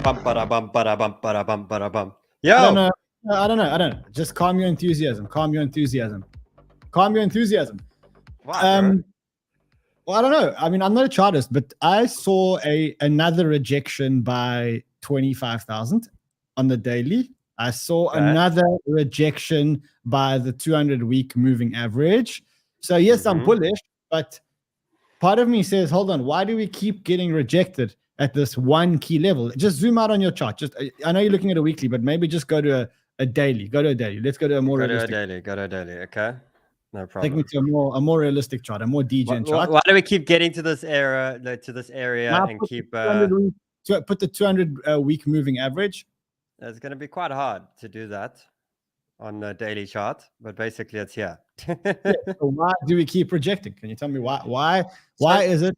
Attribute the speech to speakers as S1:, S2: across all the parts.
S1: Bum,
S2: Yo.
S1: I don't know. Just calm your enthusiasm. Calm your enthusiasm.
S2: Wow,
S1: Well, I don't know. I mean, I'm not a chartist, but I saw another rejection by 25,000 on the daily. I saw another rejection by the 200-week moving average. So yes, I'm bullish, but part of me says, hold on, why do we keep getting rejected at this one key level? Just zoom out on your chart. I know you're looking at a weekly, but maybe just go to a daily. Go to a daily. Let's go to a more realistic.
S2: Go to a daily. Okay. No problem.
S1: Take me to a more realistic chart, a more DGen chart.
S2: Why do we keep getting to this area
S1: now
S2: and keep
S1: put the 200-week moving average?
S2: It's going to be quite hard to do that on the daily chart, but basically it's here.
S1: So why do we keep rejecting? Can you tell me why is it?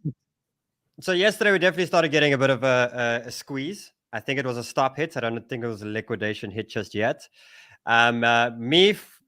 S2: So yesterday we definitely started getting a bit of a squeeze. I think it was a stop hit. I don't think it was a liquidation hit just yet.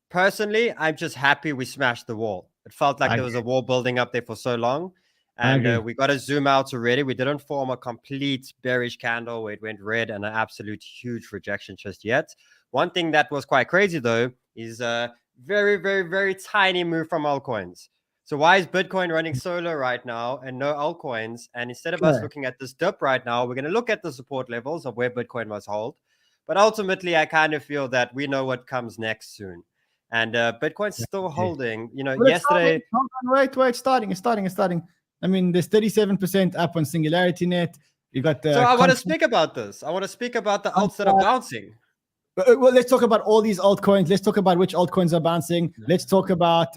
S2: Personally, I'm just happy we smashed the wall. It felt like there was a wall building up there for so long. And we got to zoom out already. We didn't form a complete bearish candle where it went red and an absolute huge rejection just yet. One thing that was quite crazy, though, is a very, very, very tiny move from altcoins. So why is Bitcoin running solo right now and no altcoins? And instead of us looking at this dip right now, we're going to look at the support levels of where Bitcoin must hold. But ultimately, I kind of feel that we know what comes next soon. And Bitcoin's still holding. You know, yesterday.
S1: Wait, starting. I mean, there's 37% up on Singularity Net. You got the.
S2: So I want to speak about this. I want to speak about the alts that are bouncing.
S1: Well, let's talk about all these altcoins. Let's talk about which altcoins are bouncing. Let's talk about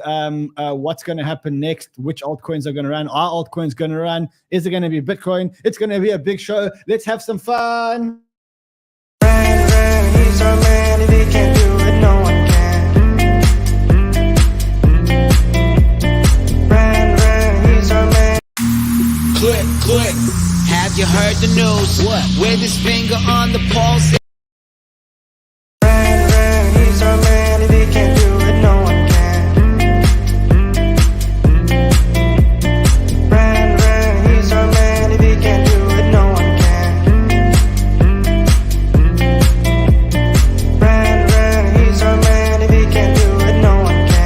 S1: what's going to happen next. Which altcoins are going to run? Are altcoins going to run? Is it going to be Bitcoin? It's going to be a big show. Let's have some fun.
S3: He's our man. If he can't do it, no one can.
S4: Click. Have you heard the news? What? With his finger on the pulse.
S3: He's our man. If he can't do it, no one can. He's our man. If he can't do it, no one can. He's our man. If he can't do it, no one can.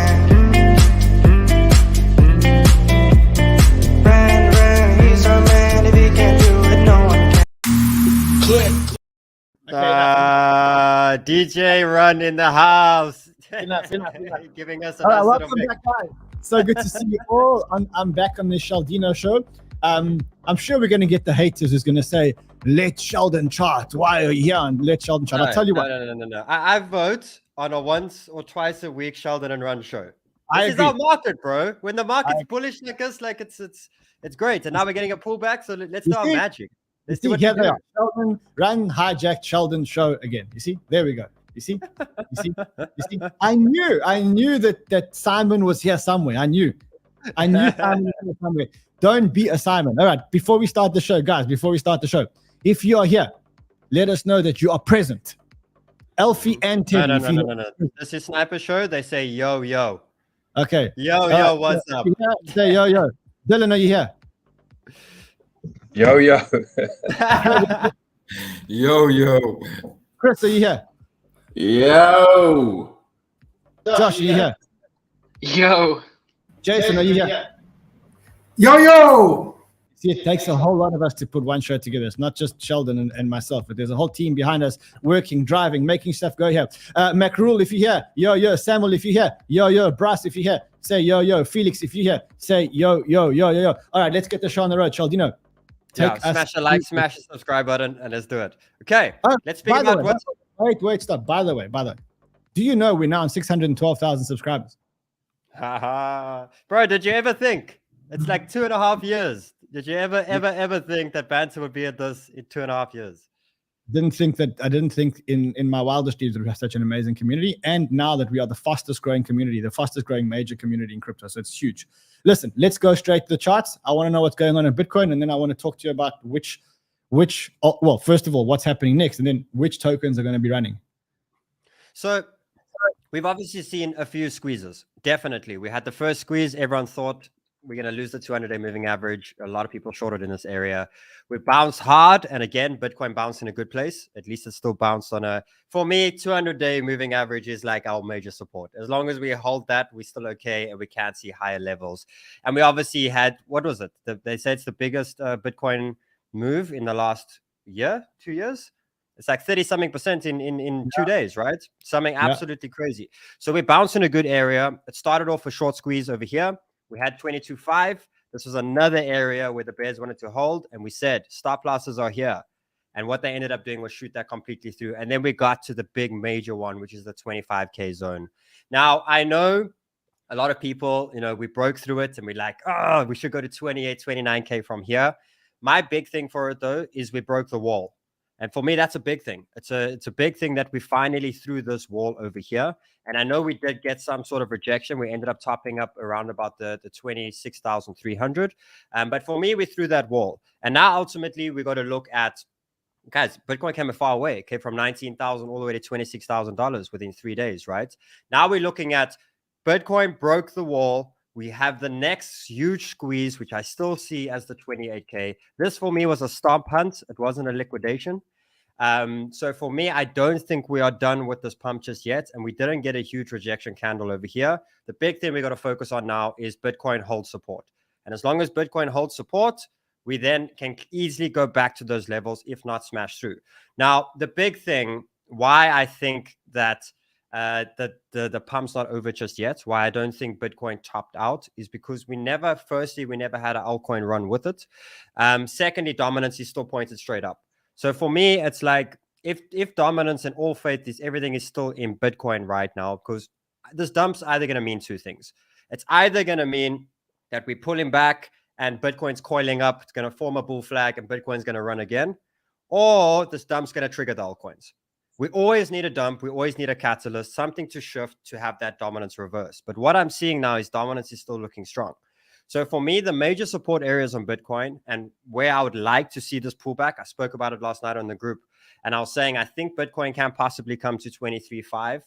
S2: DJ Run in the house.
S1: Enough.
S2: Giving us a
S1: nice welcome back, guys. So good to see you all. I'm back on the Sheldino show. I'm sure we're going to get the haters who's going to say, let Sheldon chart. Why are you here on Let Sheldon chart? I'll tell you what.
S2: No. I vote on a once or twice a week Sheldon and Run show. This is
S1: agree.
S2: our market, bro. When the market's bullish like this, like it's great. And now we're getting a pullback. So let's do our magic. Let's do what we do.
S1: Sheldon, Run, hijacked Sheldon show again. You see? There we go. You see? I knew that Simon was here somewhere. I knew Simon was here somewhere. Don't be a Simon. All right. Before we start the show, guys, if you are here, let us know that you are present. Elfie and Teddy.
S2: No. This is Sniper Show. They say yo.
S1: Okay.
S2: Yo, what's up?
S1: Say yo. Dylan, are you here?
S5: Yo. Yo.
S1: Chris, are you here?
S5: Yo.
S1: Josh, are you here?
S6: Yo.
S1: Jason, are you here?
S7: Yo.
S1: See, it takes a whole lot of us to put one show together. It's not just Sheldon and myself, but there's a whole team behind us working, driving, making stuff go here. Macrule, if you're here. Yo. Samuel, if you're here. Yo. Bryce, if you're here. Say yo. Felix, if you're here. Say yo. All right, let's get the show on the road, Sheldon.
S2: Smash the like, smash the subscribe button, and let's do it. Okay, let's speak about what.
S1: Wait, stop. By the way, do you know we're now on 612,000 subscribers?
S2: Bro, did you ever think it's like 2.5 years? Did you ever think that Banter would be at this in 2.5 years?
S1: I didn't think in my wildest dreams that we have such an amazing community. And now that we are the fastest growing community, the fastest growing major community in crypto. So it's huge. Listen, let's go straight to the charts. I want to know what's going on in Bitcoin. And then I want to talk to you about first of all, what's happening next, and then which tokens are going to be running.
S2: So we've obviously seen a few squeezes. Definitely. We had the first squeeze. Everyone thought we're going to lose the 200-day moving average. A lot of people shorted in this area. We bounced hard. And again, Bitcoin bounced in a good place. At least it's still bounced on for me, 200-day moving average is like our major support. As long as we hold that, we're still okay. And we can't see higher levels. And we obviously had, what was it? They say it's the biggest Bitcoin move in the last year, 2 years. It's like 30-something% in 2 days, right? Something absolutely crazy. So we bounced in a good area. It started off a short squeeze over here. We had 22.5. This was another area where the bears wanted to hold. And we said, stop losses are here. And what they ended up doing was shoot that completely through. And then we got to the big major one, which is the 25K zone. Now, I know a lot of people, we broke through it and we're like, oh, we should go to 28, 29K from here. My big thing for it, though, is we broke the wall. And for me, that's a big thing. It's a big thing that we finally threw this wall over here. And I know we did get some sort of rejection. We ended up topping up around about the 26,300. But for me, we threw that wall. And now ultimately, we got to look at, guys, Bitcoin came a far way. It came from 19,000 all the way to $26,000 within 3 days, right? Now we're looking at Bitcoin broke the wall. We have the next huge squeeze, which I still see as the 28K. This for me was a stomp hunt. It wasn't a liquidation. So for me, I don't think we are done with this pump just yet. And we didn't get a huge rejection candle over here. The big thing we got to focus on now is Bitcoin hold support. And as long as Bitcoin holds support, we then can easily go back to those levels, if not smash through. Now, the big thing, why I think that the pump's not over just yet, why I don't think Bitcoin topped out, is because we never had an altcoin run with it. Secondly, dominance is still pointed straight up. So for me, it's like if dominance and all faith is everything is still in Bitcoin right now, because this dump's either going to mean two things. It's either going to mean that we're pulling back and Bitcoin's coiling up, it's going to form a bull flag and Bitcoin's going to run again, or this dump's going to trigger the altcoins. We always need a dump. We always need a catalyst, something to shift to have that dominance reverse. But what I'm seeing now is dominance is still looking strong. So for me, the major support areas on Bitcoin and where I would like to see this pullback, I spoke about it last night on the group, and I was saying I think Bitcoin can possibly come to 23.5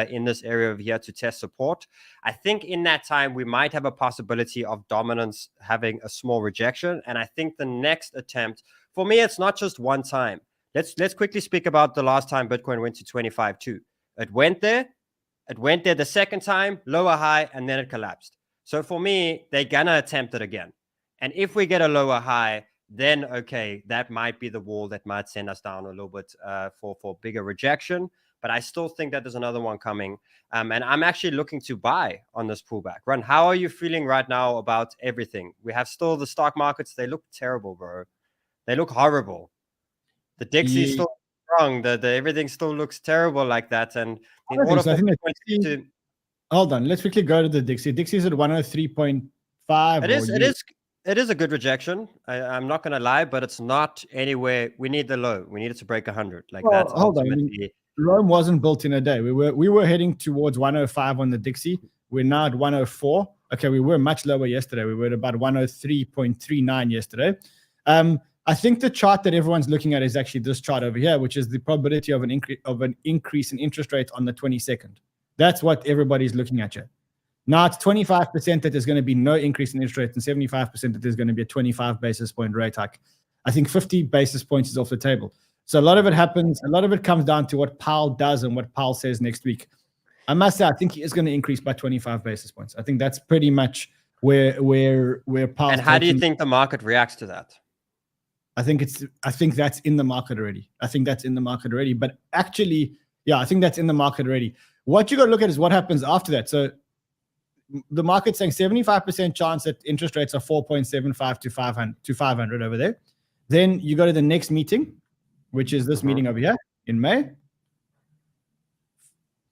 S2: in this area over here to test support. I think in that time, we might have a possibility of dominance having a small rejection. And I think the next attempt, for me, it's not just one time. Let's quickly speak about the last time Bitcoin went to 25.2. It went there the second time, lower high, and then it collapsed. So for me, they're going to attempt it again. And if we get a lower high, then, okay, that might be the wall that might send us down a little bit for bigger rejection. But I still think that there's another one coming. And I'm actually looking to buy on this pullback. Ron, how are you feeling right now about everything? We have still the stock markets. They look terrible, bro. They look horrible. The Dixie is still strong. The everything still looks terrible like that. And in order for to...
S1: Hold on. Let's quickly go to the Dixie. Dixie's at 103.5.
S2: It is a good rejection. I'm not going to lie, but it's not anywhere. We need the low. We need it to break 100. Like that's ultimately...
S1: Rome wasn't built in a day. We were heading towards 105 on the Dixie. We're now at 104. Okay, we were much lower yesterday. We were at about 103.39 yesterday. I think the chart that everyone's looking at is actually this chart over here, which is the probability of an increase in interest rates on the 22nd. That's what everybody's looking at here. Now it's 25% that there's going to be no increase in interest rates and 75% that there's going to be a 25 basis point rate hike. I think 50 basis points is off the table. So a lot of it comes down to what Powell does and what Powell says next week. I must say, I think he is going to increase by 25 basis points. I think that's pretty much where Powell.
S2: And how do you think the market reacts to that?
S1: I think that's in the market already. But actually, yeah, I think that's in the market already. What you got to look at is what happens after that. So the market's saying 75% chance that interest rates are 4.75 to 500 over there. Then you go to the next meeting, which is this meeting over here in May.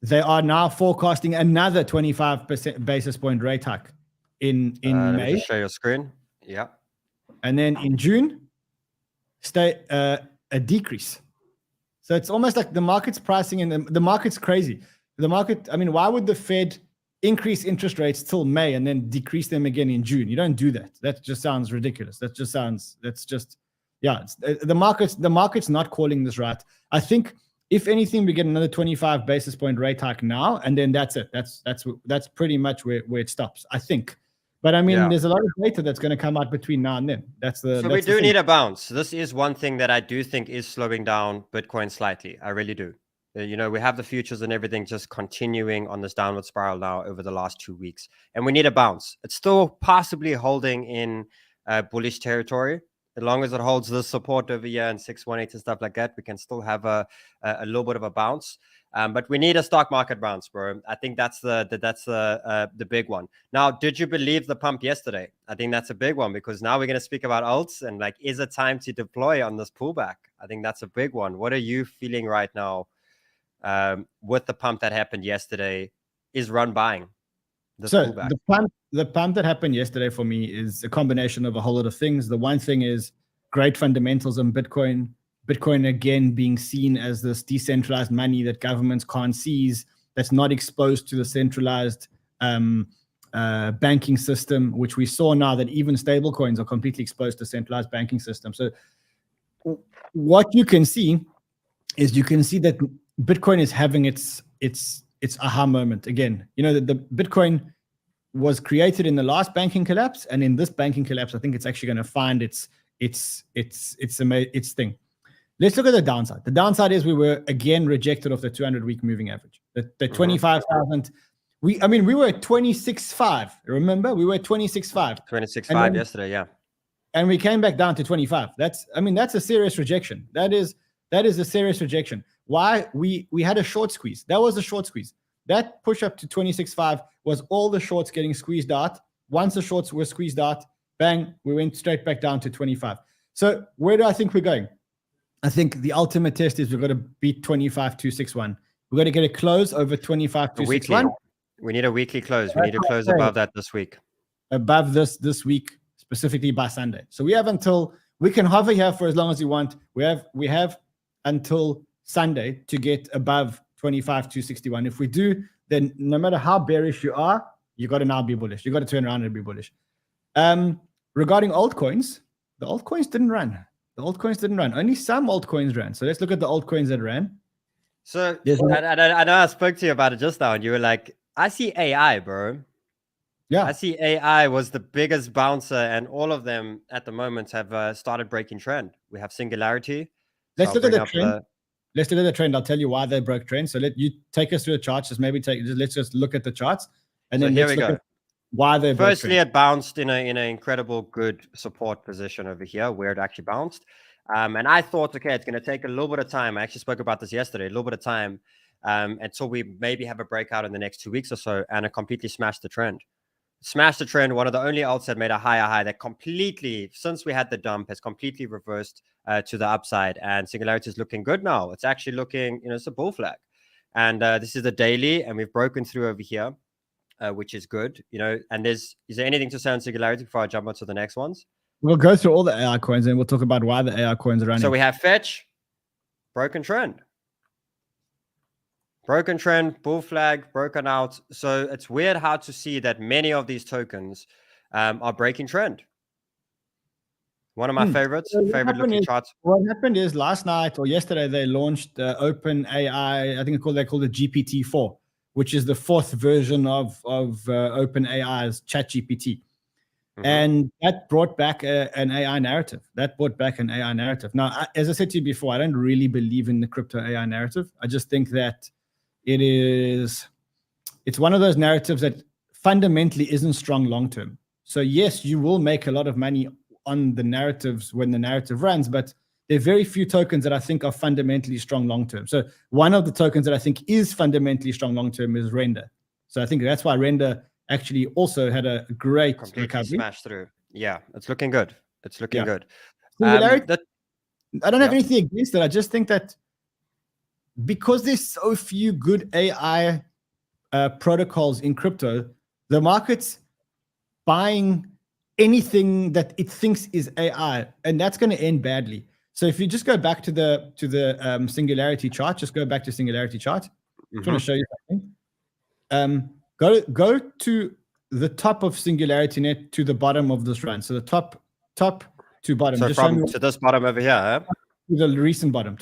S1: They are now forecasting another 25 basis point rate hike in May.
S2: Let me just show your screen. Yeah.
S1: And then in June, a decrease. So it's almost like the market's pricing in the market's crazy. The market, I mean, why would the Fed increase interest rates till May and then decrease them again in June? You don't do that. That just sounds ridiculous. The market's not calling this right. I think if anything, we get another 25 basis point rate hike now, and then that's it. That's pretty much where it stops, I think. But I mean, there's a lot of data that's going to come out between now and then.
S2: So we do need a bounce. This is one thing that I do think is slowing down Bitcoin slightly. I really do. You know, we have the futures and everything just continuing on this downward spiral now over the last 2 weeks, and we need a bounce. It's still possibly holding in bullish territory. As long as it holds this support over here and 618 and stuff like that, we can still have a little bit of a bounce. But we need a stock market bounce, bro. I think that's the big one. Now, did you believe the pump yesterday? I think that's a big one, because now we're going to speak about alts and like, is it time to deploy on this pullback? I think that's a big one. What are you feeling right now with the pump that happened yesterday? Is run buying this pullback?
S1: The pump that happened yesterday for me is a combination of a whole lot of things. The one thing is great fundamentals on Bitcoin. Bitcoin, again, being seen as this decentralized money that governments can't seize, that's not exposed to the centralized banking system, which we saw now that even stable coins are completely exposed to centralized banking system. So what you can see is that Bitcoin is having its aha moment again. You know, that the Bitcoin was created in the last banking collapse, and in this banking collapse, I think it's actually going to find its thing. Let's look at the downside. The downside is we were again rejected off the 200-week moving average. The 25,000. We were at 26.5. Remember, we were at 26.5.
S2: 26.5 yesterday, yeah.
S1: And we came back down to 25. That's a serious rejection. That is a serious rejection. Why? We had a short squeeze. That was a short squeeze. That push up to 26.5 was all the shorts getting squeezed out. Once the shorts were squeezed out, bang, we went straight back down to 25. So where do I think we're going? I think the ultimate test is we've got to beat 25,261. We've got to get a close over 25,261.
S2: We need a weekly close. We need to close above that this week.
S1: Above this week, specifically by Sunday. So we have until, we can hover here for as long as you want. We have until Sunday to get above 25,261. If we do, then no matter how bearish you are, you got to now be bullish. You got to turn around and be bullish. Regarding altcoins, the altcoins didn't run. Only some altcoins ran. So let's look at the altcoins that ran.
S2: So I know I spoke to you about it just now, and you were like, I see AI, bro. Yeah. I see AI was the biggest bouncer, and all of them at the moment have started breaking trend. We have Singularity.
S1: Let's look at the trend. Let's look at the trend. I'll tell you why they broke trend. So let you take us through the charts. Let's just look at the charts, and then
S2: here we go.
S1: Why they broke
S2: Firstly, it bounced in an incredible good support position over here where it actually bounced. And I thought, okay, it's going to take a little bit of time. I actually spoke about this yesterday, a little bit of time until we maybe have a breakout in the next 2 weeks or so, and it completely smashed the trend. Smashed the trend. One of the only alts that made a higher high that completely, since we had the dump, has completely reversed to the upside. And Singularity is looking good now. It's actually looking, it's a bull flag. And this is the daily, and we've broken through over here. Which is good, and is there anything to say on Singularity before I jump on to the next ones?
S1: We'll go through all the AI coins and we'll talk about why the AI coins are running.
S2: So we have Fetch, broken trend, bull flag, broken out. So it's weird how to see that many of these tokens are breaking trend. One of my favorites, favorite looking charts.
S1: What happened is last night or yesterday, they launched OpenAI, I think they called it GPT-4. Which is the fourth version of OpenAI's ChatGPT. And that brought back an AI narrative. Now, as I said to you before, I don't really believe in the crypto AI narrative. I just think that it's one of those narratives that fundamentally isn't strong long-term. So yes, you will make a lot of money on the narratives when the narrative runs, but there are very few tokens that I think are fundamentally strong long-term. So one of the tokens that I think is fundamentally strong long-term is Render. So I think that's why Render actually also had a great recovery.
S2: Smash through. Yeah, it's looking good. Good.
S1: I don't have anything against it. I just think that because there's so few good AI protocols in crypto, the market's buying anything that it thinks is AI, and that's going to end badly. So if you just go back to the Singularity chart, just go back to Singularity chart. I just want to show you something. Go to the top of Singularity Net to the bottom of this run. So the top to bottom.
S2: So to this bottom over here.
S1: To the recent bottom.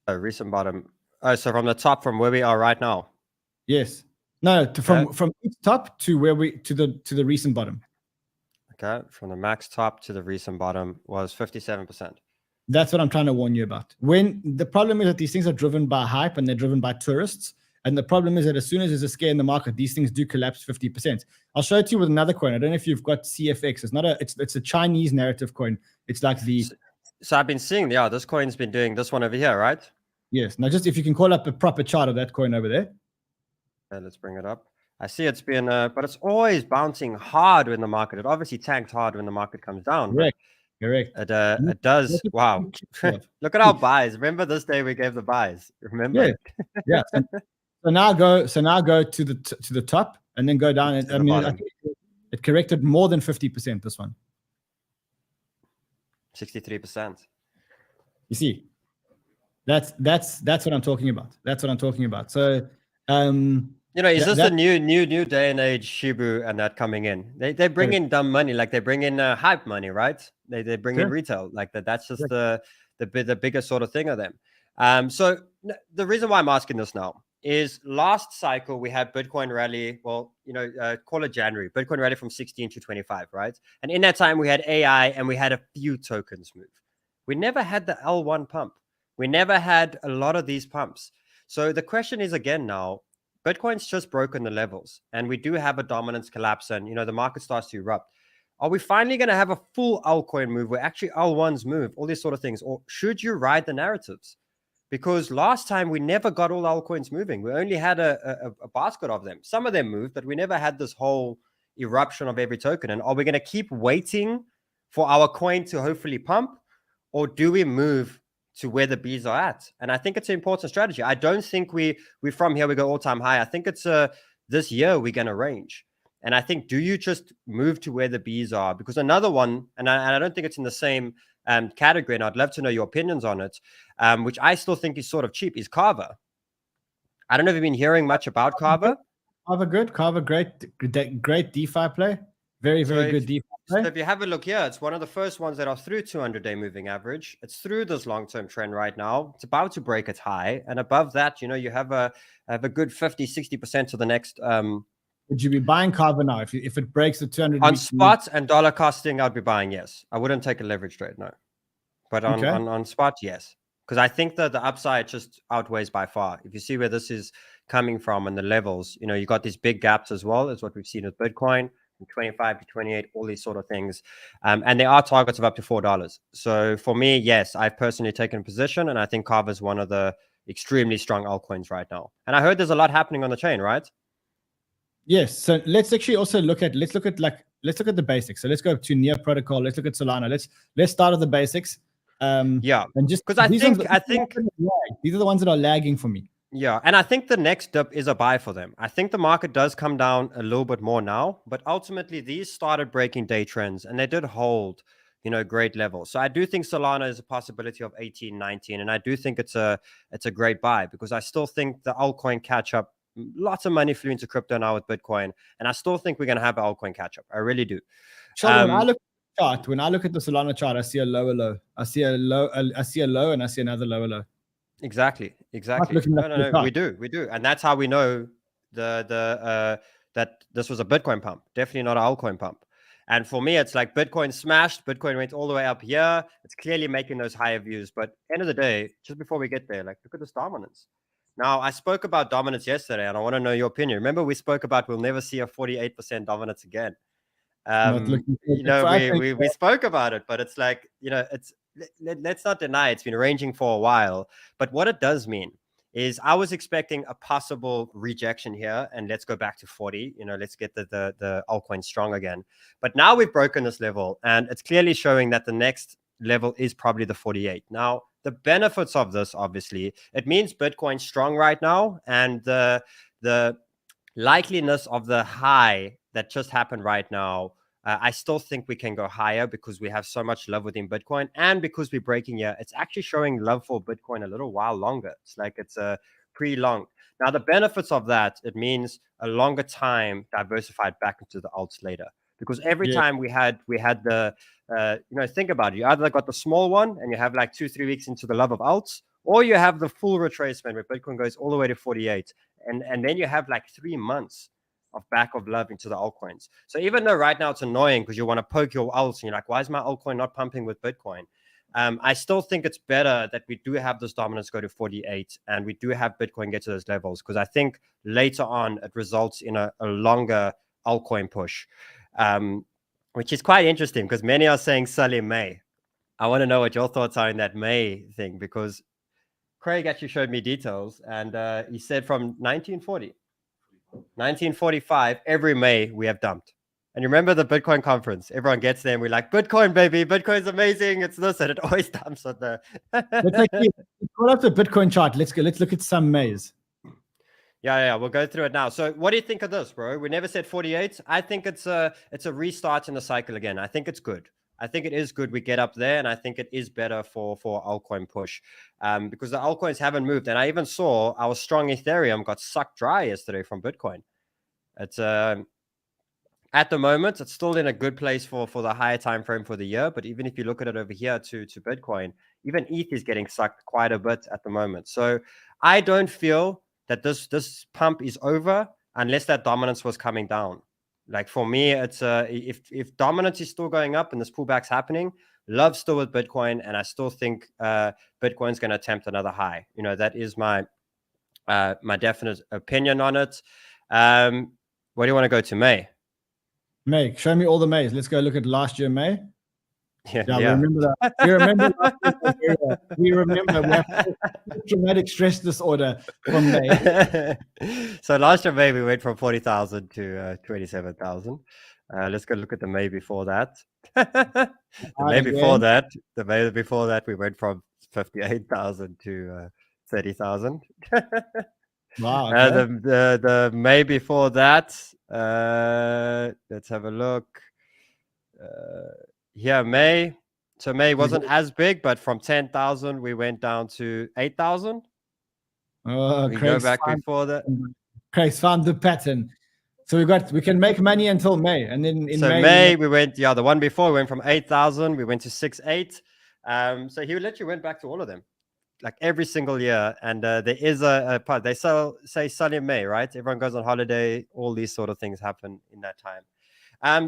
S2: Oh, recent bottom. Oh, so from the top, from where we are right now.
S1: Yes. No, from each top to where to the recent bottom.
S2: Okay, from the max top to the recent bottom was 57%.
S1: That's what I'm trying to warn you about. When the problem is that these things are driven by hype and they're driven by tourists. And the problem is that as soon as there's a scare in the market, these things do collapse 50%. I'll show it to you with another coin. I don't know if you've got CFX. It's a Chinese narrative coin. It's like the...
S2: So I've been seeing, this coin's been doing this one over here, right?
S1: Yes. Now, just if you can call up a proper chart of that coin over there.
S2: Okay, let's bring it up. I see it's been, but it's always bouncing hard when the market, it obviously tanked hard when the market comes down.
S1: Correct. Correct.
S2: It does. Wow. Look at our buys. Remember this day we gave the buys. Remember?
S1: Yeah. So now go to the top and then go down. And I mean, I think it corrected more than 50%. This one,
S2: 63%.
S1: You see, that's what I'm talking about. That's what I'm talking about. So,
S2: is this the new day and age Shibu and that coming in? They bring in dumb money, like they bring in hype money, right? They bring in retail, like that. That's just the biggest sort of thing of them. So the reason why I'm asking this now is last cycle we had Bitcoin rally. Well, call it January. Bitcoin rally from 16 to 25, right? And in that time we had AI and we had a few tokens move. We never had the L1 pump. We never had a lot of these pumps. So the question is again now, Bitcoin's just broken the levels and we do have a dominance collapse and, the market starts to erupt. Are we finally going to have a full altcoin move where actually L1s move, all these sort of things? Or should you ride the narratives? Because last time we never got all altcoins moving. We only had a basket of them. Some of them moved, but we never had this whole eruption of every token. And are we going to keep waiting for our coin to hopefully pump? Or do we move to where the bees are at? And I think it's an important strategy. I don't think we from here we go all-time high. I think it's this year we're going to range. And I think, do you just move to where the bees are? Because another one, and I don't think it's in the same category, and I'd love to know your opinions on it, which I still think is sort of cheap, is KAVA. I don't know if you've been hearing much about KAVA.
S1: KAVA good. KAVA great DeFi play. Very good DeFi play.
S2: So if you have a look here, it's one of the first ones that are through 200-day moving average. It's through this long-term trend right now. It's about to break its high. And above that, you have a good 50-60% to the next...
S1: Would you be buying KAVA now if it breaks the 200
S2: on spot and dollar costing? I'd be buying, yes. I wouldn't take a leverage trade, no. But on spot, yes, because I think that the upside just outweighs by far. If you see where this is coming from and the levels, you got these big gaps as well as what we've seen with Bitcoin from 25 to 28, all these sort of things, and there are targets of up to $4. So for me, yes, I've personally taken a position, and I think KAVA is one of the extremely strong altcoins right now. And I heard there's a lot happening on the chain, right?
S1: Yes. So let's actually also look at the basics. So let's go to Near Protocol. Let's look at Solana. Let's start at the basics. And just because I think these are the ones that are lagging for me.
S2: Yeah, and I think the next dip is a buy for them. I think the market does come down a little bit more now, but ultimately these started breaking day trends and they did hold, great levels. So I do think Solana is a possibility of 18, 19, and I do think it's a great buy because I still think the altcoin catch up. Lots of money flew into crypto now with Bitcoin, and I still think we're going to have an altcoin catch up. I really do.
S1: Sheldon, when I look at the Solana chart, I see a lower low. I see a low, and I see another lower low.
S2: Exactly. No, we do, and that's how we know that this was a Bitcoin pump, definitely not an altcoin pump. And for me, it's like Bitcoin smashed. Bitcoin went all the way up here. It's clearly making those higher views, but end of the day, just before we get there, look at this dominance. Now, I spoke about dominance yesterday, and I want to know your opinion. Remember, we spoke about we'll never see a 48% dominance again. We spoke about it, but it's like, let's not deny it's been ranging for a while. But what it does mean is I was expecting a possible rejection here, and let's go back to 40. Let's get the altcoin strong again. But now we've broken this level, and it's clearly showing that the next level is probably the 48. Now, the benefits of this, obviously, it means Bitcoin's strong right now, and the likeliness of the high that just happened right now, I still think we can go higher because we have so much love within Bitcoin, and because we're breaking here, it's actually showing love for Bitcoin a little while longer. It's like it's a pre-long. Now, the benefits of that, it means a longer time diversified back into the alts later. Because every time we had the, think about it. You either got the small one and you have like 2-3 weeks into the love of alts, or you have the full retracement where Bitcoin goes all the way to 48. And then you have like 3 months of back of love into the altcoins. So even though right now it's annoying because you want to poke your alts and you're like, why is my altcoin not pumping with Bitcoin? I still think it's better that we do have this dominance go to 48 and we do have Bitcoin get to those levels, because I think later on it results in a longer altcoin push, which is quite interesting because many are saying 𝗟𝗍𝗍𝗍. I want to know what your thoughts are in that May thing, because Craig actually showed me details and he said from 1945, every May we have dumped. And you remember the Bitcoin conference? Everyone gets there and we're like, Bitcoin, baby, Bitcoin's amazing. It's this, and it always dumps on the.
S1: Let's pull up the Bitcoin chart. Let's look at some Mays.
S2: Yeah, we'll go through it now. So what do you think of this, bro? We never said 48. I think it's a restart in the cycle again. I think it's good. I think it is good we get up there, and I think it is better for altcoin push, because the altcoins haven't moved. And I even saw our strong Ethereum got sucked dry yesterday from Bitcoin. It's at the moment, it's still in a good place for the higher time frame for the year. But even if you look at it over here to Bitcoin, even ETH is getting sucked quite a bit at the moment. So I don't feel that this pump is over unless that dominance was coming down. Like for me, it's if dominance is still going up and this pullback's happening, love still with Bitcoin, and I still think Bitcoin's going to attempt another high. You know, that is my my definite opinion on it. Where do you want to go to May?
S1: May, show me all the Mays. Let's go look at last year May.
S2: Yeah.
S1: We remember that. We remember. We remember. We have traumatic stress disorder from May.
S2: So last year May we went from 40,000 to 27,000. Let's go look at the May before that. The May before that we went from 58,000 to 30,000.
S1: Wow. Okay.
S2: The May before that, let's have a look. Here, May. So May wasn't as big, but from 10,000 we went down to 8,000. We go back before that.
S1: Craig's found the pattern. So we can make money until May, and then in
S2: May we went, the one before we went from 8,000, we went to 6,800. So he literally went back to all of them, like every single year. And there is a part, they say 𝗟𝗍𝗍𝗍, right? Everyone goes on holiday, all these sort of things happen in that time.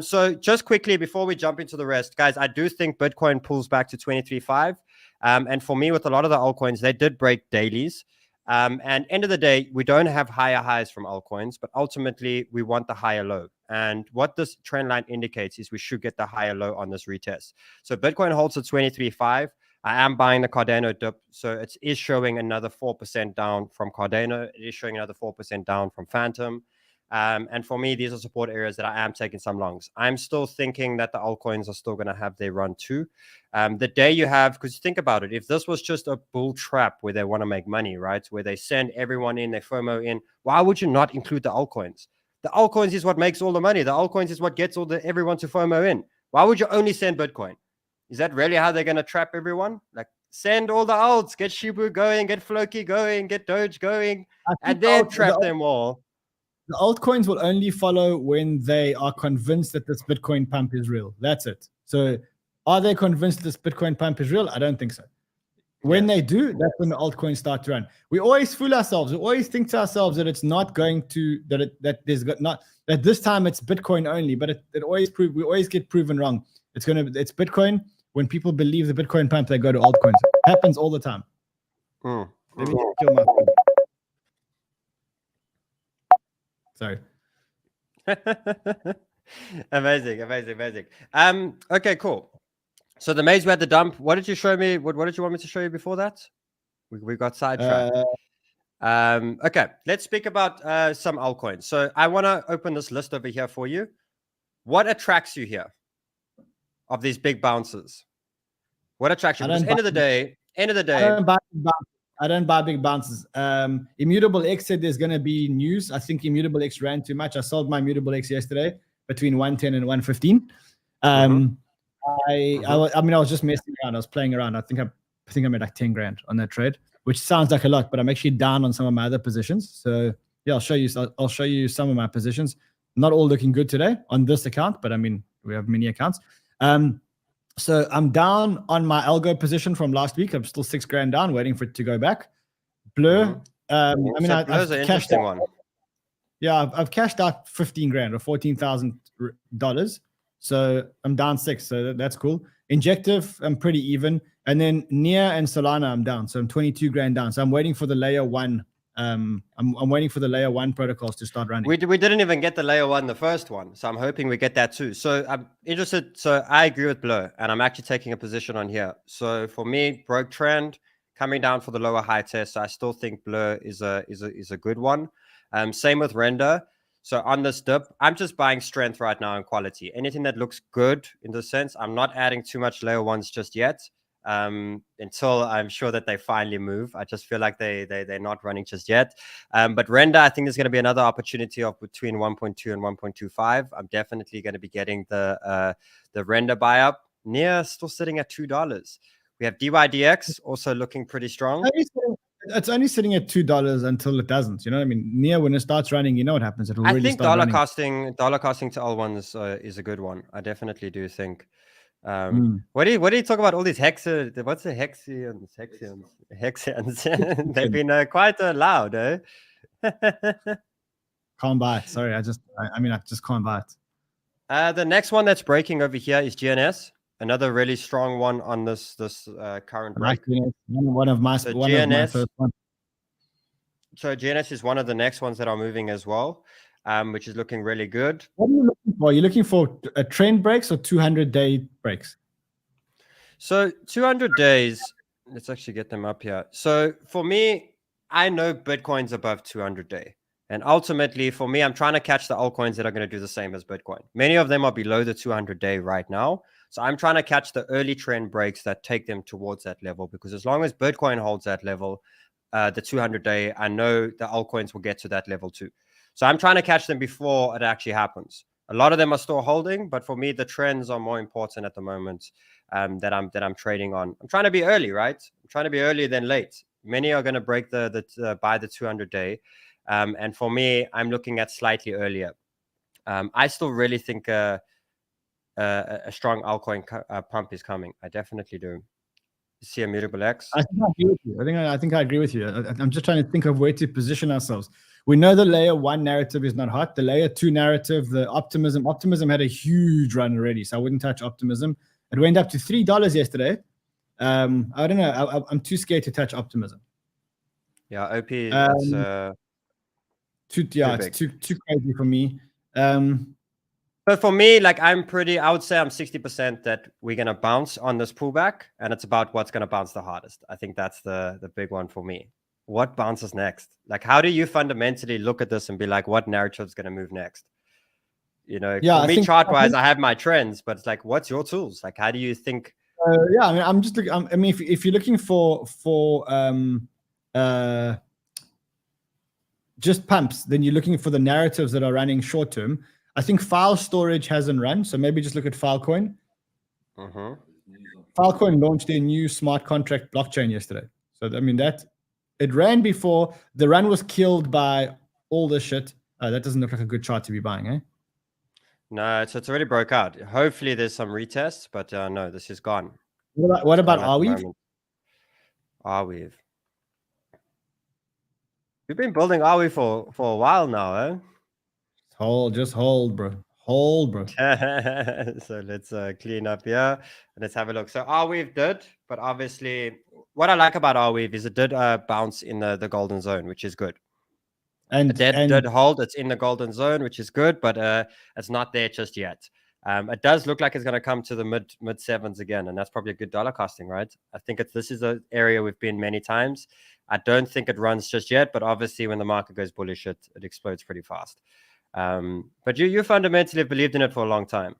S2: So just quickly before we jump into the rest, guys, I do think Bitcoin pulls back to 23.5. And for me, with a lot of the altcoins, they did break dailies. And end of the day, we don't have higher highs from altcoins, but ultimately we want the higher low. And what this trend line indicates is we should get the higher low on this retest. So Bitcoin holds at 23.5. I am buying the Cardano dip. So it is showing another 4% down from Cardano. It is showing another 4% down from Phantom. And for me, these are support areas that I am taking some longs. I'm still thinking that the altcoins are still going to have their run too. The day you have, because think about it, if this was just a bull trap where they want to make money, right, where they send everyone in, they FOMO in, why would you not include the altcoins? The altcoins is what makes all the money. The altcoins is what gets everyone to FOMO in. Why would you only send Bitcoin? Is that really how they're going to trap everyone? Like, send all the alts, get Shibu going, get Floki going, get Doge going, and then trap them all.
S1: The altcoins will only follow when they are convinced that this Bitcoin pump is real. That's it. So are they convinced this Bitcoin pump is real? I don't think so. When they do, that's when the altcoins start to run. We always fool ourselves. We always think to ourselves that it's not going to, that this time it's Bitcoin only, but we always get proven wrong. It's Bitcoin. When people believe the Bitcoin pump, they go to altcoins. It happens all the time. Let me kill my phone. Sorry.
S2: Amazing. Okay, cool. So the Mays we had the dump. What did you show me? What did you want me to show you before that? We got sidetracked. Okay, let's speak about some altcoins. So I want to open this list over here for you. What attracts you here of these big bounces? What attracts you? Because end of the day,
S1: I don't buy big bounces. 𝗍𝗵𝗶𝗶𝗄 said there's going to be news. I think 𝗍𝗵𝗶𝗶𝗄 ran too much. I sold my 𝗍𝗵𝗶𝗶𝗄 yesterday between 110 and 115. I was just messing around. I was playing around. I think I made like 10 grand on that trade, which sounds like a lot, but I'm actually down on some of my other positions. So yeah, I'll show you some of my positions. Not all looking good today on this account, but I mean, we have many accounts. So I'm down on my algo position from last week. I'm still 6 grand down, waiting for it to go back. Blur, I mean,
S2: so Blur's an interesting one.
S1: Yeah, I've cashed out 15 grand or $14,000. So I'm down 6. So that's cool. Injective, I'm pretty even. And then Near and Solana, I'm down. So I'm 22 grand down. So I'm waiting for the layer 1. I'm waiting for the layer 1 protocols to start running.
S2: We didn't even get the layer 1, the first one. So I'm hoping we get that too. So I'm interested. So I agree with Blur, and I'm actually taking a position on here. So for me, broke trend coming down for the lower high test. So I still think Blur is a good one. Same with Render. So on this dip, I'm just buying strength right now and quality. Anything that looks good in the sense, I'm not adding too much layer 1s just yet. Until I'm sure that they finally move. I just feel like they're not running just yet. But Render, I think there's going to be another opportunity of between 1.2 and 1.25. I'm definitely going to be getting the Render buy up. Near still sitting at $2. We have DYDX also looking pretty strong.
S1: It's only sitting at $2 until it doesn't. You know what I mean? Near, when it starts running, you know what happens. It'll really start running.
S2: I think dollar costing to L1 is a good one. I definitely do think. What do you talk about all these hexes? What's the hexions? They've been quite loud, eh?
S1: Can't buy it. Sorry, I just can't buy it.
S2: The next one that's breaking over here is GNS. Another really strong one on this current break.
S1: One of my first ones.
S2: So GNS is one of the next ones that are moving as well, which is looking really good.
S1: What are you looking for? Are you looking for a trend breaks or 200-day breaks?
S2: So 200 days, let's actually get them up here. So for me, I know Bitcoin's above 200-day. And ultimately, for me, I'm trying to catch the altcoins that are going to do the same as Bitcoin. Many of them are below the 200-day right now. So I'm trying to catch the early trend breaks that take them towards that level, because as long as Bitcoin holds that level, the 200-day, I know the altcoins will get to that level too. So I'm trying to catch them before it actually happens. A lot of them are still holding, but for me, the trends are more important at the moment that I'm trading on. I'm trying to be early, right? I'm trying to be earlier than late. Many are going to break by the 200-day. And for me, I'm looking at slightly earlier. I still really think a strong altcoin pump is coming. I definitely do. See 𝗪𝗶𝗆𝗄.
S1: I think I agree with you. I think I agree with you. I'm just trying to think of where to position ourselves. We know the layer 1 narrative is not hot. The layer 2 narrative, the optimism had a huge run already, so I wouldn't touch optimism. It went up to $3 yesterday. I don't know. I'm too scared to touch optimism.
S2: Yeah, OP.
S1: It's too crazy for me.
S2: But for me, like I would say I'm 60% that we're going to bounce on this pullback, and it's about what's going to bounce the hardest. I think that's the big one for me. What bounces next? Like, how do you fundamentally look at this and be like, what narrative is going to move next? You know, yeah, for me, chart-wise, I have my trends, but it's like, what's your tools? Like, how do you think?
S1: Yeah, I mean, I'm just looking. I mean, if you're looking for just pumps, then you're looking for the narratives that are running short term. I think file storage hasn't run, so maybe just look at Filecoin. Filecoin launched their new smart contract blockchain yesterday. So I mean it ran before. The run was killed by all this shit. That doesn't look like a good chart to be buying, eh?
S2: No, so it's already broke out. Hopefully there's some retests, but no, this is gone.
S1: What about Arweave?
S2: Arweave. We've been building Arweave for a while now, eh?
S1: Just hold, bro. Hold, bro.
S2: So let's clean up here and let's have a look. So Arweave did, but obviously what I like about Arweave is it did bounce in the golden zone, which is good. And it did hold. It's in the golden zone, which is good, but it's not there just yet. It does look like it's going to come to the mid sevens again, and that's probably a good dollar costing, right? I think this is an area we've been many times. I don't think it runs just yet, but obviously when the market goes bullish, it explodes pretty fast. But you fundamentally have believed in it for a long time.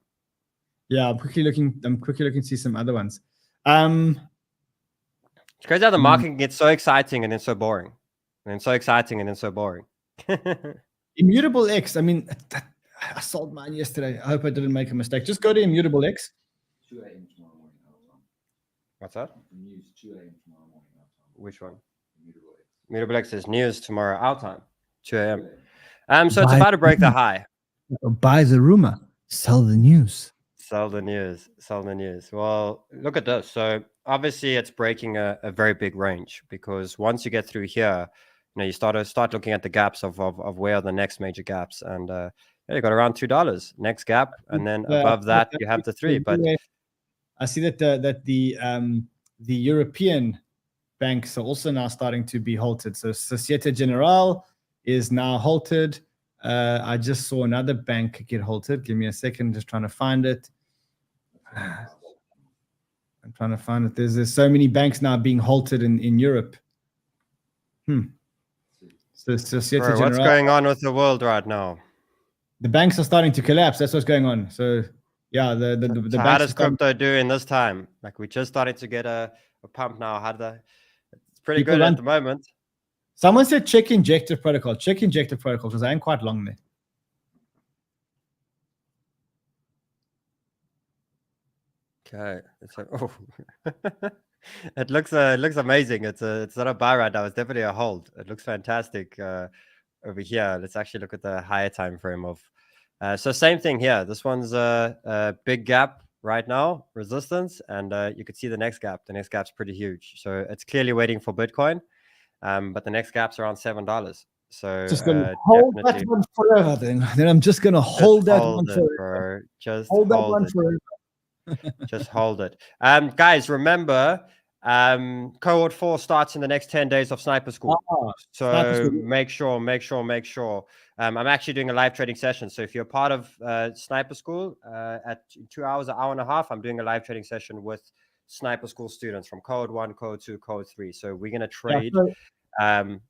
S1: Yeah, I'm quickly looking to see some other ones.
S2: It's crazy how the market can get so exciting and then so boring, and then so exciting and then so boring.
S1: 𝗪𝗶𝗆𝗆𝗍. I mean, I sold mine yesterday. I hope I didn't make a mistake. Just go to 𝗪𝗶𝗆𝗆𝗍.
S5: 2 a.m. tomorrow morning our time.
S2: What's that?
S5: News 2 a.m. tomorrow morning our time.
S2: Which one?
S5: 𝗪𝗶𝗆𝗆𝗍
S2: says news tomorrow our time, 2 a.m. So it's about to break the high.
S1: Buy the rumor, sell the news.
S2: Sell the news. Sell the news. Well, look at this. So obviously it's breaking a very big range, because once you get through here, you start looking at the gaps of where are the next major gaps, and you got around $2 next gap, and then above that you have the 3. But
S1: I see that the European banks are also now starting to be halted. So Societe Generale is now halted. I just saw another bank get halted. Give me a second, just trying to find it. I'm trying to find it. There's so many banks now being halted in Europe. So Societe Generale.
S2: What's going on with the world right now?
S1: The banks are starting to collapse. That's what's going on. So yeah, the
S2: so
S1: banks.
S2: How does crypto do in this time? Like, we just started to get a pump now. It's pretty good at the moment.
S1: Someone said check injective protocol. Check injective protocol, because I am quite long there.
S2: Okay. It looks amazing. It's not a buy right now. It's definitely a hold. It looks fantastic over here. Let's actually look at the higher time frame of. So same thing here. This one's a big gap right now, resistance, and you could see the next gap. The next gap's pretty huge. So it's clearly waiting for Bitcoin, but the next gap's around $7. So
S1: just gonna hold that one forever. Then I'm just gonna hold that one forever.
S2: Bro. Just
S1: hold that one forever.
S2: Just hold it. Guys, remember, cohort 4 starts in the next 10 days of Sniper School. So
S1: Sniper
S2: School. make sure. I'm actually doing a live trading session. So if you're part of Sniper School, at 2 hours, an hour and a half, I'm doing a live trading session with Sniper School students from cohort 1, cohort 2, cohort 3. So we're going to trade.
S1: Can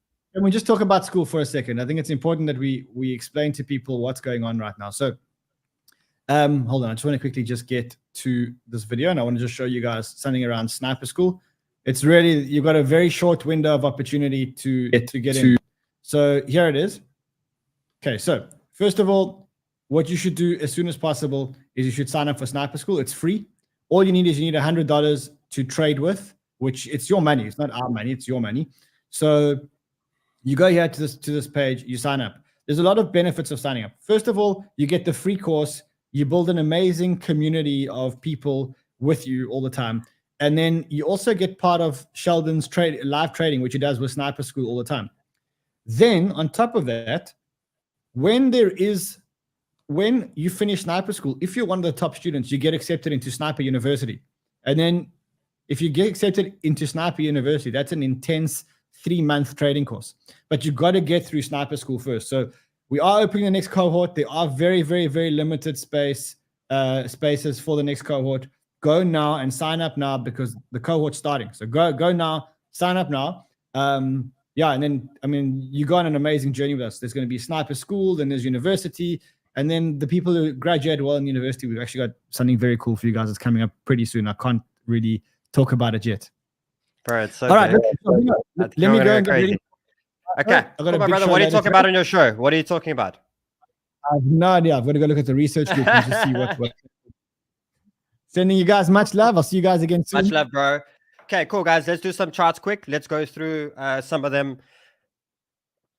S1: we just talk about school for a second? I think it's important that we explain to people what's going on right now. So hold on, I just want to quickly just get to this video, and I want to just show you guys something around Sniper School. It's really, you've got a very short window of opportunity to get in. So here it is. Okay, so first of all, what you should do as soon as possible is you should sign up for Sniper School. It's free. All you need is you need $100 to trade with, which it's your money. It's not our money, it's your money. So you go here to this page, you sign up. There's a lot of benefits of signing up. First of all, you get the free course. You build an amazing community of people with you all the time. And then you also get part of Sheldon's live trading, which he does with Sniper School all the time. Then on top of that, when you finish Sniper School, if you're one of the top students, you get accepted into Sniper University. And then if you get accepted into Sniper University, that's an intense 3-month trading course. But you've got to get through Sniper School first. So we are opening the next cohort. There are very, very, very limited spaces for the next cohort. Go now and sign up now, because the cohort's starting. So go now, sign up now. Yeah, and then, I mean, you go on an amazing journey with us. There's going to be Sniper School, then there's university, and then the people who graduate well in university, we've actually got something very cool for you guys that's coming up pretty soon. I can't really talk about it yet.
S2: Bro, it's so
S1: all right,
S2: let me go and get ready. Okay, cool, my brother, what are you talking about on your show? What are you talking about?
S1: I have no idea. I've got to go look at the research group and just see what. Sending you guys much love. I'll see you guys again soon.
S2: Much love, bro. Okay, cool, guys. Let's do some charts quick. Let's go through some of them.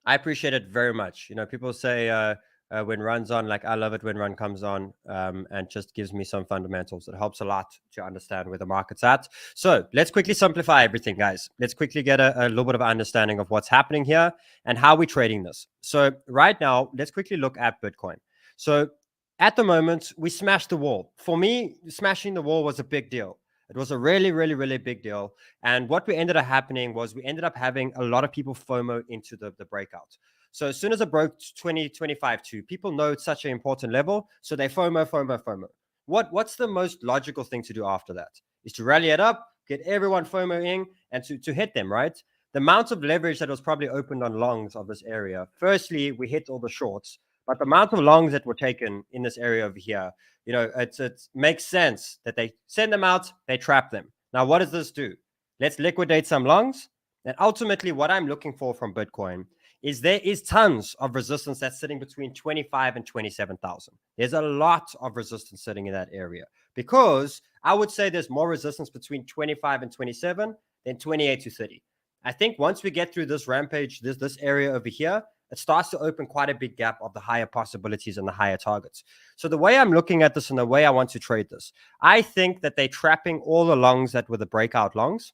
S2: I appreciate it very much. You know, people say when run's on, like, I love it when run comes on and just gives me some fundamentals. It helps a lot to understand where the market's at. So let's quickly simplify everything, guys. Let's quickly get a little bit of understanding of what's happening here and how we're trading this. So right now, let's quickly look at Bitcoin. So at the moment, we smashed the wall. For me, smashing the wall was a big deal. It was a really, really, really big deal. And what we ended up happening was we ended up having a lot of people FOMO into the breakout. So as soon as it broke 2025-2, people know it's such an important level. So they FOMO. What's the most logical thing to do after that? Is to rally it up, get everyone FOMOing, and to hit them, right? The amount of leverage that was probably opened on longs of this area. Firstly, we hit all the shorts. But the amount of longs that were taken in this area over here, you know, it makes sense that they send them out, they trap them. Now, what does this do? Let's liquidate some longs. And ultimately, what I'm looking for from Bitcoin is there is tons of resistance that's sitting between 25 and 27,000. There's a lot of resistance sitting in that area, because I would say there's more resistance between 25 and 27 than 28 to 30. I think once we get through this rampage, this area over here, it starts to open quite a big gap of the higher possibilities and the higher targets. So the way I'm looking at this and the way I want to trade this, I think that they're trapping all the longs that were the breakout longs.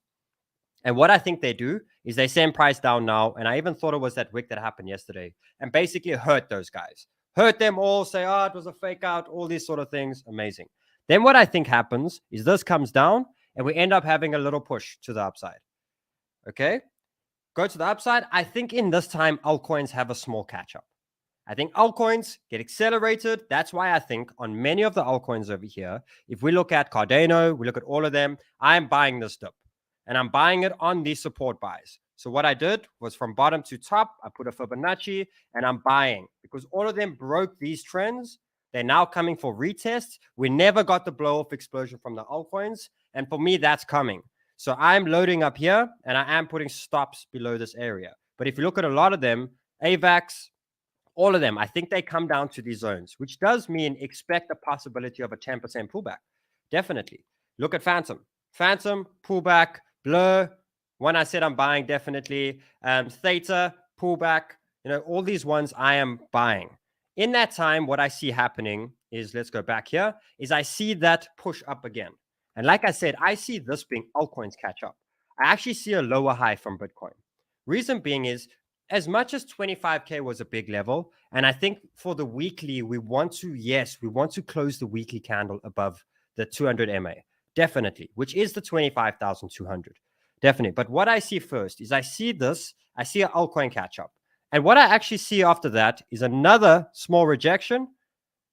S2: And what I think they do is they send price down now. And I even thought it was that wick that happened yesterday and basically hurt those guys. Hurt them all, say, oh, it was a fake out, all these sort of things. Amazing. Then what I think happens is this comes down and we end up having a little push to the upside. Okay? Go to the upside. I think in this time, altcoins have a small catch-up. I think altcoins get accelerated. That's why I think on many of the altcoins over here, if we look at Cardano, we look at all of them, I'm buying this dip. And I'm buying it on these support buys. So what I did was from bottom to top, I put a Fibonacci and I'm buying because all of them broke these trends. They're now coming for retests. We never got the blow-off explosion from the altcoins. And for me, that's coming. So I'm loading up here and I am putting stops below this area. But if you look at a lot of them, AVAX, all of them, I think they come down to these zones, which does mean expect the possibility of a 10% pullback. Definitely. Look at Phantom. Phantom, pullback, Blur. One I said I'm buying, definitely. Theta, pullback. You know, all these ones I am buying. In that time, what I see happening is, let's go back here, is I see that push up again. And like I said, I see this being altcoins catch up. I actually see a lower high from Bitcoin. Reason being is, as much as 25K was a big level, and I think for the weekly, we want to close the weekly candle above the 200 MA. Definitely, which is the 25,200. Definitely. But what I see first is I see an altcoin catch up. And what I actually see after that is another small rejection,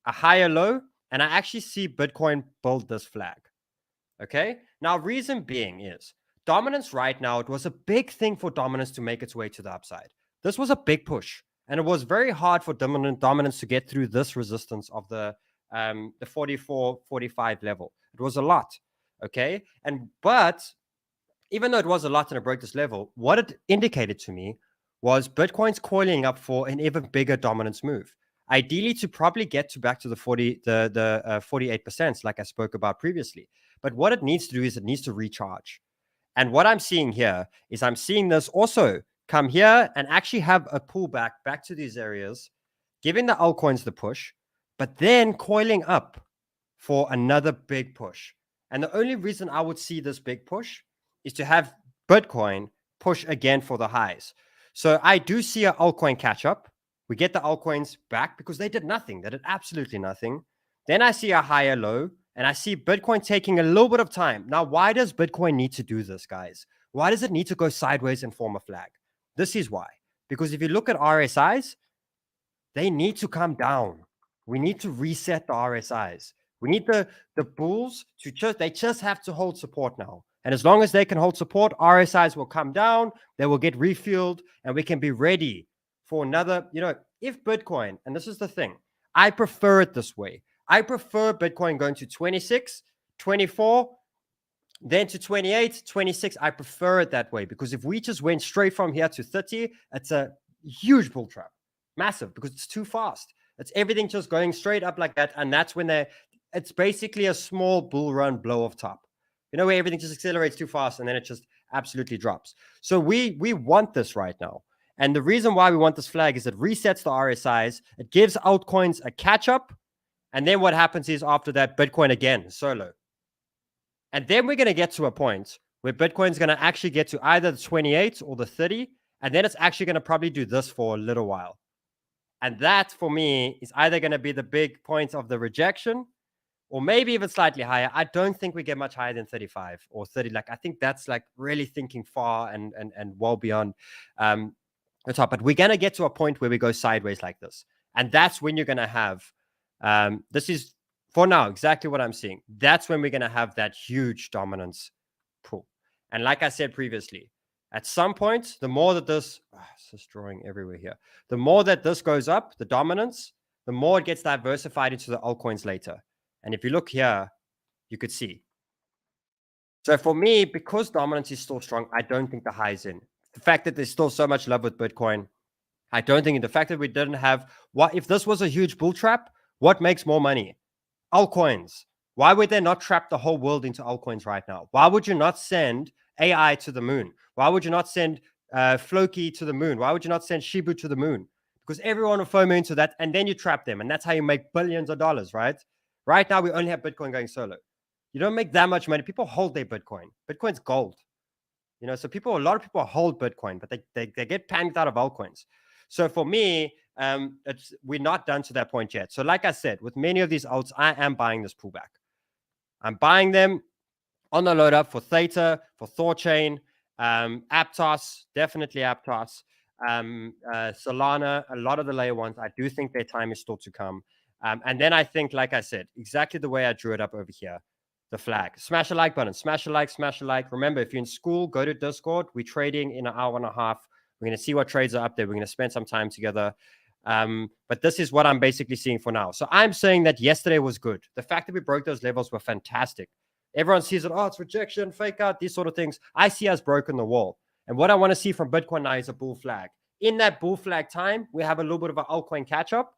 S2: a higher low, and I actually see Bitcoin build this flag. Okay. Now, reason being is dominance right now, it was a big thing for dominance to make its way to the upside. This was a big push. And it was very hard for dominance to get through this resistance of the 44, 45 level. It was a lot. Okay. But even though it was a lot and it broke this level, what it indicated to me was Bitcoin's coiling up for an even bigger dominance move. Ideally to probably get back to the 48%, like I spoke about previously. But what it needs to do is it needs to recharge. And what I'm seeing here is I'm seeing this also come here and actually have a pullback back to these areas, giving the altcoins the push, but then coiling up for another big push. And the only reason I would see this big push is to have Bitcoin push again for the highs. So I do see an altcoin catch up. We get the altcoins back because they did nothing. They did absolutely nothing. Then I see a higher low and I see Bitcoin taking a little bit of time. Now, why does Bitcoin need to do this, guys? Why does it need to go sideways and form a flag? This is why. Because if you look at RSIs, they need to come down. We need to reset the RSIs. We need the bulls to they just have to hold support now. And as long as they can hold support, RSIs will come down, they will get refueled, and we can be ready for another, if Bitcoin, and this is the thing, I prefer it this way. I prefer Bitcoin going to 26, 24, then to 28, 26. I prefer it that way because if we just went straight from here to 30, it's a huge bull trap. Massive, because it's too fast. It's everything just going straight up like that. And that's when it's basically a small bull run blow off top. Where everything just accelerates too fast and then it just absolutely drops. So we want this right now. And the reason why we want this flag is it resets the RSIs. It gives altcoins a catch up. And then what happens is after that, Bitcoin again, solo. And then we're going to get to a point where Bitcoin's going to actually get to either the 28 or the 30. And then it's actually going to probably do this for a little while. And that for me is either going to be the big point of the rejection or maybe even slightly higher. I don't think we get much higher than 35 or 30. I think that's really thinking far and well beyond the top. But we're going to get to a point where we go sideways like this. And that's when you're going to have, this is for now exactly what I'm seeing. That's when we're going to have that huge dominance pull. And like I said previously, at some point, the more that this, it's just drawing everywhere here. The more that this goes up, the dominance, the more it gets diversified into the altcoins later. And if you look here, you could see. So for me, because dominance is still strong, I don't think the high is in. The fact that there's still so much love with Bitcoin, I don't think. The fact that we didn't have, if this was a huge bull trap, what makes more money? Altcoins. Why would they not trap the whole world into altcoins right now? Why would you not send AI to the moon? Why would you not send Floki to the moon? Why would you not send Shibu to the moon? Because everyone will FOMO into that, and then you trap them, and that's how you make billions of dollars, right? Right now, we only have Bitcoin going solo. You don't make that much money. People hold their Bitcoin. Bitcoin's gold. You know, so a lot of people hold Bitcoin, but they get panicked out of altcoins. So for me, we're not done to that point yet. So like I said, with many of these alts, I am buying this pullback. I'm buying them on the load up for Theta, for Thorchain, Aptos, definitely Aptos, Solana, a lot of the layer ones. I do think their time is still to come. And then I think, like I said, exactly the way I drew it up over here, the flag. Smash a like button, smash a like, smash a like. Remember, if you're in school, go to Discord. We're trading in an hour and a half. We're going to see what trades are up there. We're going to spend some time together. But this is what I'm basically seeing for now. So I'm saying that yesterday was good. The fact that we broke those levels were fantastic. Everyone sees it. Oh, it's rejection, fake out, these sort of things. I see us broken the wall. And what I want to see from Bitcoin now is a bull flag. In that bull flag time, we have a little bit of an altcoin catch up.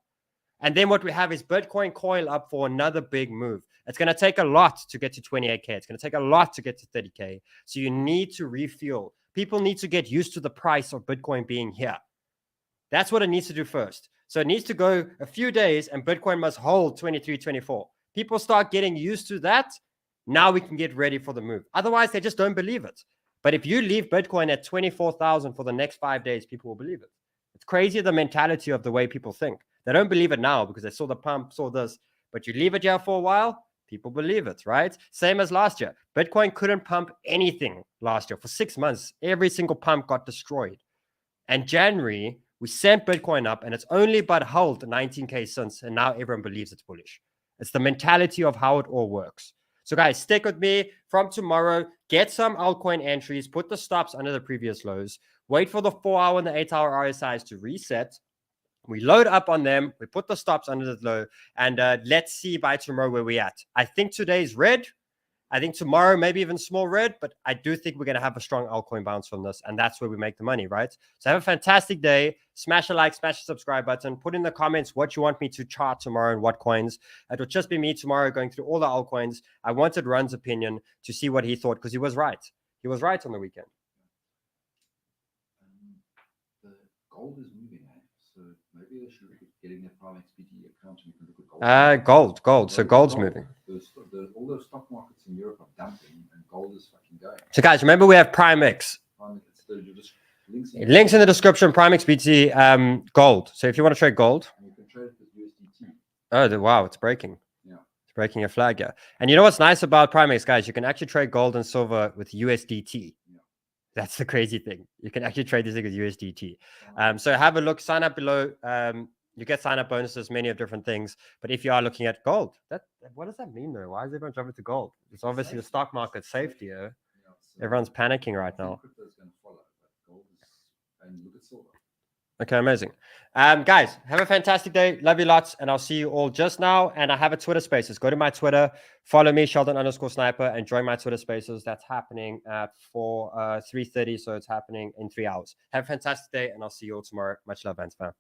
S2: And then what we have is Bitcoin coil up for another big move. It's going to take a lot to get to 28K. It's going to take a lot to get to 30K. So you need to refuel. People need to get used to the price of Bitcoin being here. That's what it needs to do first. So it needs to go a few days and Bitcoin must hold 23, 24. People start getting used to that. Now we can get ready for the move. Otherwise, they just don't believe it. But if you leave Bitcoin at 24,000 for the next 5 days, people will believe it. It's crazy, the mentality of the way people think. They don't believe it now because they saw the pump, saw this. But you leave it here for a while, people believe it, right? Same as last year. Bitcoin couldn't pump anything last year. For 6 months, every single pump got destroyed. And January, we sent Bitcoin up and it's only but held 19K since. And now everyone believes it's bullish. It's the mentality of how it all works. So guys, stick with me from tomorrow. Get some altcoin entries. Put the stops under the previous lows. Wait for the 4-hour and the 8-hour RSIs to reset. We load up on them. We put the stops under the low. And let's see by tomorrow where we're at. I think today's red. I think tomorrow, maybe even small red. But I do think we're going to have a strong altcoin bounce from this. And that's where we make the money, right? So have a fantastic day. Smash a like, smash the subscribe button. Put in the comments what you want me to chart tomorrow and what coins. It will just be me tomorrow going through all the altcoins. I wanted Run's opinion to see what he thought because he was right. He was right on the weekend.
S5: The gold is moving, eh? So maybe they should look at getting their PrimeXBT account and you can look at gold.
S2: Gold. So gold's moving.
S5: All those stock markets in Europe are dumping and gold is fucking going.
S2: So guys, remember we have PrimeX. Links in the description, PrimeXBT, gold. So if you want to trade gold.
S5: And you can trade it with USDT.
S2: Oh, wow, it's breaking.
S5: Yeah.
S2: It's breaking a flag, yeah. And you know what's nice about PrimeX, guys? You can actually trade gold and silver with USDT. Yeah. That's the crazy thing. You can actually trade this thing with USDT. So have a look, sign up below. You get sign up bonuses, many of different things. But if you are looking at gold, what does that mean though? Why is everyone jumping to gold? It's obviously the stock market safety. Yeah? Everyone's panicking right now. Okay, amazing. Guys, have a fantastic day. Love you lots. And I'll see you all just now. And I have a Twitter Spaces. Go to my Twitter. Follow me, Sheldon_Sniper, and join my Twitter Spaces. That's happening at 3:30. So it's happening in 3 hours. Have a fantastic day. And I'll see you all tomorrow. Much love, Banter.